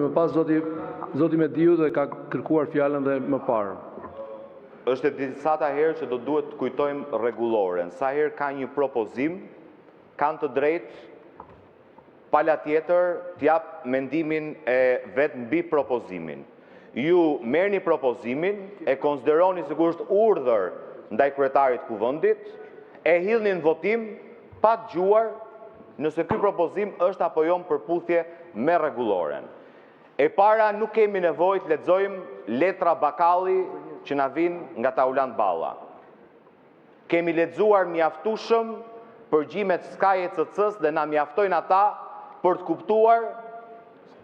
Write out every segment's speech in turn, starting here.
Më pas zoti Mediu dhe ka kërkuar fjalën dhe më parë. Është e disata herë që do duhet të kujtojmë rregulloren. Sa herë ka një propozim, kanë të drejtë pala tjetër t'jap mendimin e vet mbi propozimin. Ju merrni propozimin, e konsideroni sikur është urdhër ndaj kryetarit të kuvendit, e hidhni në votim pa dëgjuar nëse ky propozim është apo jo në përputhje me rregulloren. E para, nuk kemi nevojë të lexojmë letra bakalli që na vinë nga Tauland Balla. Kemi lexuar mjaftueshëm përgjimet SKY-CC-s dhe na mjaftojnë ata për të kuptuar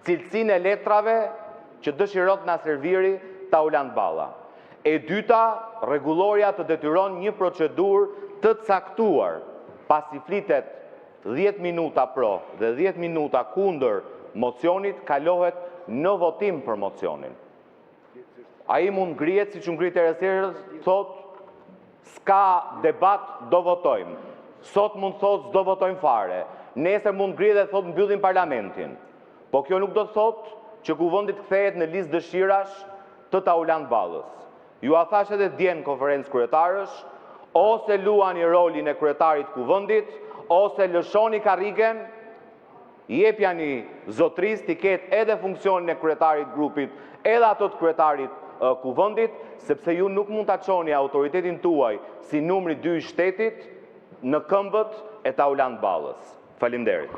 cilësinë e letrave që dëshiron të na serviri Tauland Balla. E dyta, rregulloria të detyron një procedurë të caktuar, pasi flitet 10 minuta pro dhe 10 minuta kundër mocionit, kalohet në votim për mocionin. Ai mund ngrihet siç u ngrit herës herës, thotë s'ka debat, do votojmë. Sot mund thotë s'do votojmë fare. Nesër mund ngrihet dhe thotë mbyllim parlamentin. Po kjo nuk do të thotë që kuvendi kthehet në listë dëshirash të Tauland Ballës. Ju a thash edhe dje në konferencë kryetarësh, ose luani rolin e kryetarit kuvendit, ose lëshoni karrigen, jepjani zotris t'i ketë edhe funksionin e kryetarit grupit, edhe ato të kryetarit kuvendit, sepse ju nuk mund ta çoni autoritetin tuaj si numri 2 i shtetit në këmbët e Tauland Ballës. Faleminderit.